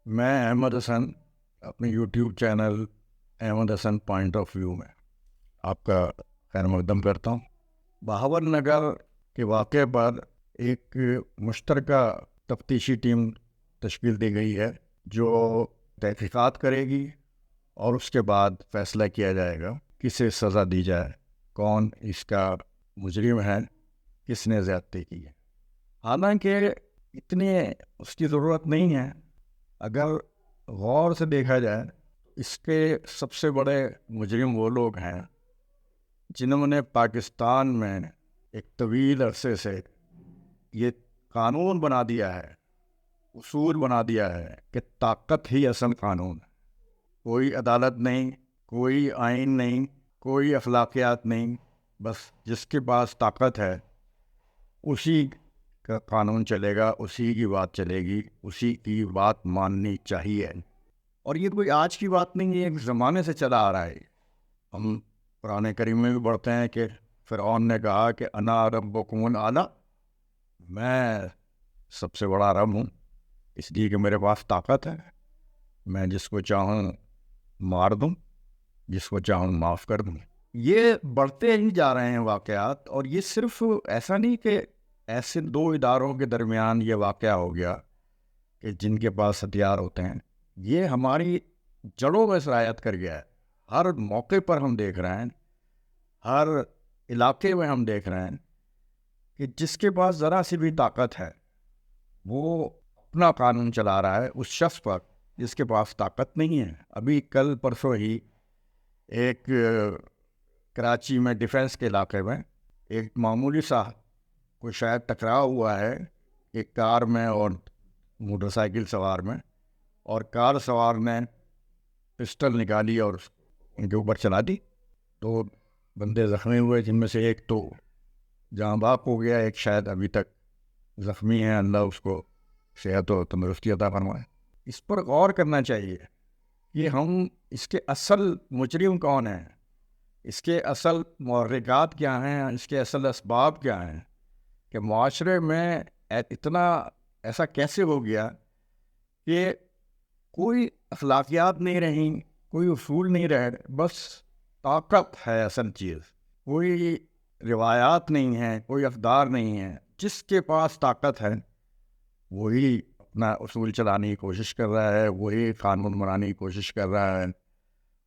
میں احمد حسن اپنے YouTube channel Ahmad Hassan point of view میں آپ کا خیر مقدم کرتا ہوں۔ بہاول نگر کے واقعے پر ایک مشترکہ تفتیشی ٹیم تشکیل دی گئی ہے جو تحقیقات کرے گی اور اس کے بعد فیصلہ کیا جائے گا کسے سزا دی جائے، کون اس کا مجرم ہے، کس نے زیادتی کی ہے۔ حالانکہ اتنی اس کی ضرورت نہیں ہے۔ اگر غور سے دیکھا جائے اس کے سب سے بڑے مجرم وہ لوگ ہیں جنہوں نے پاکستان میں ایک طویل عرصے سے یہ قانون بنا دیا ہے، اصول بنا دیا ہے کہ طاقت ہی اصل قانون ہے۔ کوئی عدالت نہیں، کوئی آئین نہیں، کوئی اخلاقیات نہیں، بس جس کے پاس طاقت ہے اسی کا قانون چلے گا، اسی کی بات چلے گی، اسی کی بات ماننی چاہیے۔ اور یہ کوئی آج کی بات نہیں ہے، ایک زمانے سے چلا آ رہا ہے۔ ہم قرآن کریم میں بھی پڑھتے ہیں کہ فرعون نے کہا کہ انا ربکم الاعلی، میں سب سے بڑا رب ہوں، اس لیے کہ میرے پاس طاقت ہے، میں جس کو چاہوں مار دوں، جس کو چاہوں معاف کر دوں۔ یہ بڑھتے ہی جا رہے ہیں واقعات، اور یہ صرف ایسا نہیں کہ ایسے دو اداروں کے درمیان یہ واقعہ ہو گیا کہ جن کے پاس ہتھیار ہوتے ہیں۔ یہ ہماری جڑوں میں سرایت کر گیا ہے۔ ہر موقع پر ہم دیکھ رہے ہیں، ہر علاقے میں ہم دیکھ رہے ہیں کہ جس کے پاس ذرا سی بھی طاقت ہے وہ اپنا قانون چلا رہا ہے اس شخص پر جس کے پاس طاقت نہیں ہے۔ ابھی کل پرسوں ہی ایک کراچی میں ڈیفینس کے علاقے میں ایک معمولی سا کوئی شاید ٹکراؤ ہوا ہے ایک کار میں اور موٹر سائیکل سوار میں، اور کار سوار نے پسٹل نکالی اور ان کے اوپر چلا دی۔ تو بندے زخمی ہوئے، جن میں سے ایک تو جاں بحق ہو گیا، ایک شاید ابھی تک زخمی ہے، اللہ اس کو صحت و تندرستی عطا فرمائے۔ اس پر غور کرنا چاہیے کہ ہم اس کے اصل مجرم کون ہیں، اس کے اصل محرکات کیا ہیں، اس کے اصل اسباب کیا ہیں کہ معاشرے میں اتنا ایسا کیسے ہو گیا کہ کوئی اخلاقیات نہیں رہیں، کوئی اصول نہیں رہے، بس طاقت ہے اصل چیز۔ کوئی روایات نہیں ہیں، کوئی اقدار نہیں ہے۔ جس کے پاس طاقت ہے وہی اپنا اصول چلانے کی کوشش کر رہا ہے، وہی قانون بنانے کی کوشش کر رہا ہے،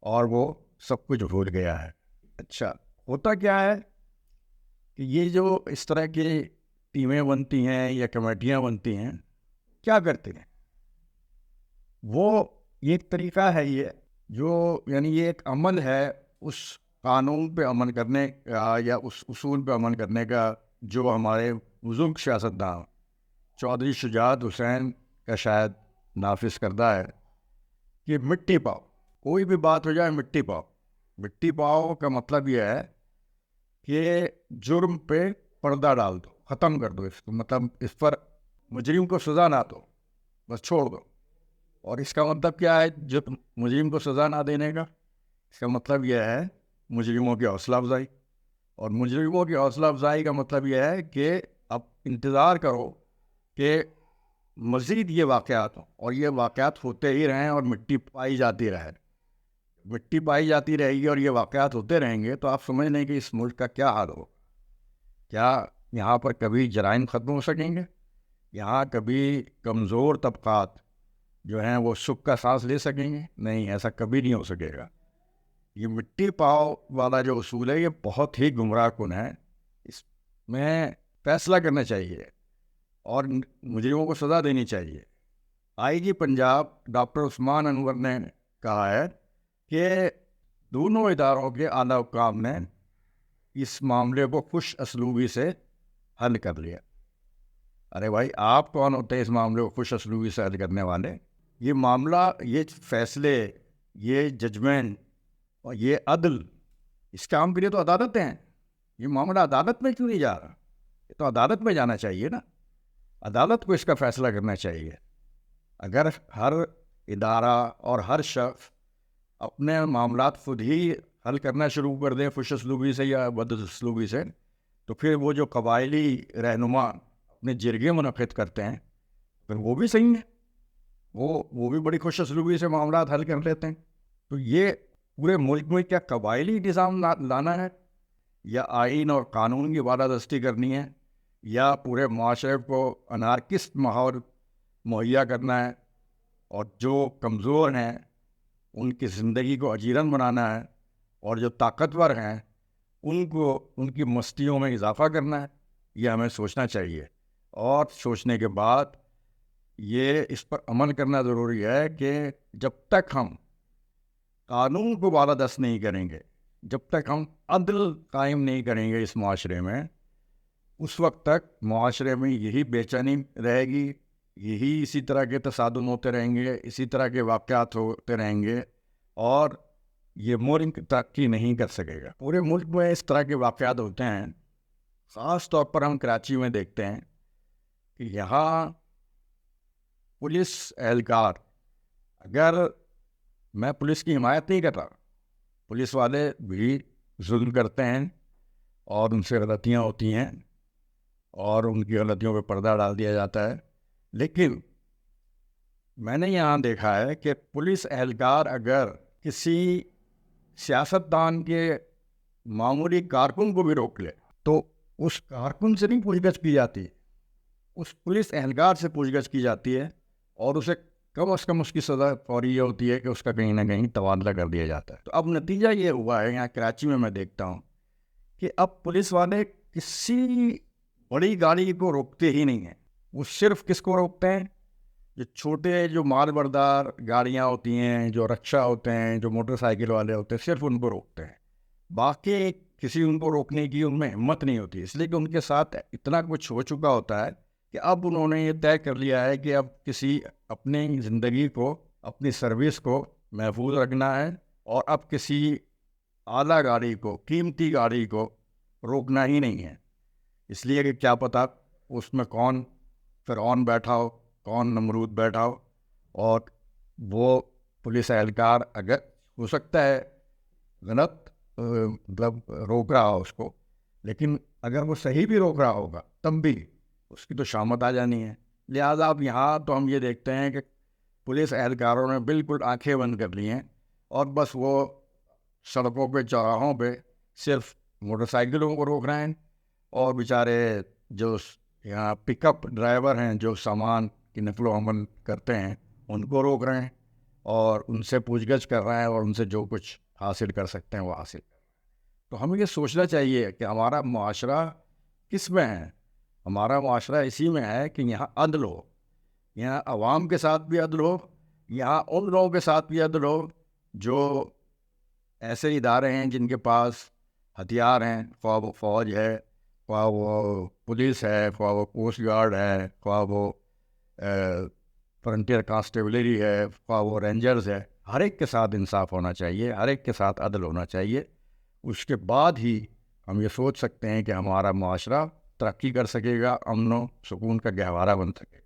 اور وہ سب کچھ بھول گیا ہے۔ اچھا، ہوتا کیا ہے کہ یہ جو اس طرح کی ٹیمیں بنتی ہیں یا کمیٹیاں بنتی ہیں، کیا کرتے ہیں وہ؟ یہ ایک طریقہ ہے، یہ جو یعنی یہ ایک عمل ہے اس قانون پہ عمل کرنے کا یا اس اصول پہ عمل کرنے کا جو ہمارے بزرگ سیاستدان چودھری شجاعت حسین کا شاید نافذ کردہ ہے کہ مٹی پاؤ، کوئی بھی بات ہو جائے مٹی پاؤ۔ مٹی پاؤ کا مطلب یہ ہے کہ جرم پہ پردہ ڈال دو، ختم کر دو اس کو، مطلب اس پر مجرم کو سزا نہ دو، بس چھوڑ دو۔ اور اس کا مطلب کیا ہے جو مجرم کو سزا نہ دینے کا؟ اس کا مطلب یہ ہے مجرموں کی حوصلہ افزائی، اور مجرموں کی حوصلہ افزائی کا مطلب یہ ہے کہ اب انتظار کرو کہ مزید یہ واقعات ہوں، اور یہ واقعات ہوتے ہی رہیں اور مٹی پائی جاتی رہے، مٹی پائی جاتی رہے گی اور یہ واقعات ہوتے رہیں گے، تو آپ سمجھ لیں کہ اس ملک کا کیا حال ہو۔ کیا یہاں پر کبھی جرائم ختم ہو سکیں گے؟ یہاں کبھی کمزور طبقات جو ہیں وہ سکھ کا سانس لے سکیں گے؟ نہیں، ایسا کبھی نہیں ہو سکے گا۔ یہ مٹی پاؤ والا جو اصول ہے یہ بہت ہی گمراہ کن ہے، اس میں فیصلہ کرنا چاہیے اور مجرموں کو سزا دینی چاہیے۔ آئی جی پنجاب ڈاکٹر عثمان انور نے کہا ہے کہ دونوں اداروں کے اعلیٰ حکام نے اس معاملے کو خوش اسلوبی سے حل کر لیا۔ ارے بھائی، آپ کون ہوتے ہیں اس معاملے کو خوش اسلوبی سے حل کرنے والے؟ یہ معاملہ، یہ فیصلے، یہ ججمنٹ اور یہ عدل، اس کام کے لیے تو عدالتیں ہیں۔ یہ معاملہ عدالت میں کیوں نہیں جا رہا؟ یہ تو عدالت میں جانا چاہیے نا، عدالت کو اس کا فیصلہ کرنا چاہیے۔ اگر ہر ادارہ اور ہر شخص اپنے معاملات خود ہی حل کرنا شروع کر دیں خوش اسلوبی سے یا بد اسلوبی سے، تو پھر وہ جو قبائلی رہنما اپنے جرگے منعقد کرتے ہیں پھر وہ بھی صحیح ہیں، وہ بھی بڑی خوش اسلوبی سے معاملات حل کر لیتے ہیں. تو یہ پورے ملک میں کیا قبائلی نظام لانا ہے، یا آئین اور قانون کی بالادستی کرنی ہے، یا پورے معاشرے کو انارکسٹ ماحول مہیا کرنا ہے، اور جو کمزور ہیں ان کی زندگی کو اجیرن بنانا ہے، اور جو طاقتور ہیں ان کو ان کی مستیوں میں اضافہ کرنا ہے. یہ ہمیں سوچنا چاہیے، اور سوچنے کے بعد یہ اس پر عمل کرنا ضروری ہے کہ جب تک ہم قانون کو بالادست نہیں کریں گے، جب تک ہم عدل قائم نہیں کریں گے اس معاشرے میں، اس وقت تک معاشرے میں یہی بے چینی رہے گی، یہی اسی طرح کے تصادم ہوتے رہیں گے، اسی طرح کے واقعات ہوتے رہیں گے، اور یہ ملک ترقی نہیں کر سکے گا. پورے ملک میں اس طرح کے واقعات ہوتے ہیں. خاص طور پر ہم کراچی میں دیکھتے ہیں کہ یہاں پولیس اہلکار، اگر میں پولیس کی حمایت نہیں کر رہا، پولیس والے بھی ظلم کرتے ہیں اور ان سے غلطیاں ہوتی ہیں اور ان کی غلطیوں پہ پردہ ڈال دیا جاتا ہے، لیکن میں نے یہاں دیکھا ہے کہ پولیس اہلکار اگر کسی سیاستدان کے معمولی کارکن کو بھی روک لے تو اس کارکن سے نہیں پوچھ گچھ کی جاتی، اس پولیس اہلکار سے پوچھ گچھ کی جاتی ہے، اور اسے کم از کم اس کی سزا فوری یہ ہوتی ہے کہ اس کا کہیں نہ کہیں تبادلہ کر دیا جاتا ہے. تو اب نتیجہ یہ ہوا ہے یہاں کراچی میں دیکھتا ہوں کہ اب پولیس والے کسی بڑی گاڑی کو روکتے ہی نہیں ہیں. وہ صرف کس کو روکتے ہیں؟ جو چھوٹے جو مال بردار گاڑیاں ہوتی ہیں، جو رکشا ہوتے ہیں، جو موٹر سائیکل والے ہوتے ہیں، صرف ان کو روکتے ہیں. باقی کسی ان کو روکنے کی ان میں ہمت نہیں ہوتی، اس لیے کہ ان کے ساتھ اتنا کچھ ہو چکا ہوتا ہے کہ اب انہوں نے یہ طے کر لیا ہے کہ اب کسی اپنی زندگی کو، اپنی سروس کو محفوظ رکھنا ہے، اور اب کسی اعلیٰ گاڑی کو، قیمتی گاڑی کو روکنا ہی نہیں ہے. اس لیے کہ کیا پتہ اس میں کون فرعون بیٹھا ہو، کون نمرود بیٹھا ہو، اور وہ پولیس اہلکار اگر ہو سکتا ہے غلط مطلب روک رہا ہو اس کو، لیکن اگر وہ صحیح بھی روک رہا ہوگا تب بھی اس کی تو شامت آ جانی ہے. لہٰذا اب یہاں تو ہم یہ دیکھتے ہیں کہ پولیس اہلکاروں نے بالکل آنکھیں بند کر لی ہیں، اور بس وہ سڑکوں پہ، چوراہوں پہ صرف موٹر سائیکلوں کو روک رہے ہیں، اور بیچارے جو یہاں پک اپ ڈرائیور ہیں جو سامان کی نقل و حمل کرتے ہیں ان کو روک رہے ہیں، اور ان سے پوچھ گچھ کر رہے ہیں، اور ان سے جو کچھ حاصل کر سکتے ہیں وہ حاصل کر رہے ہیں. تو ہمیں یہ سوچنا چاہیے کہ ہمارا معاشرہ کس میں ہے. ہمارا معاشرہ اسی میں ہے کہ یہاں عدل ہو، یہاں عوام کے ساتھ بھی عدل ہو، یہاں ان لوگوں کے ساتھ بھی عدل ہو جو ایسے ادارے ہیں جن کے پاس ہتھیار ہیں، خواہ وہ فوج ہے، خواہ وہ پولیس ہے، خواہ وہ کوسٹ گارڈ ہے، خواہ وہ فرنٹیئر کانسٹیبلری ہے، خواہ وہ رینجرز ہے. ہر ایک کے ساتھ انصاف ہونا چاہیے، ہر ایک کے ساتھ عدل ہونا چاہیے. اس کے بعد ہی ہم یہ سوچ سکتے ہیں کہ ہمارا معاشرہ ترقی کر سکے گا، امن و سکون کا گہوارہ بن سکے گا.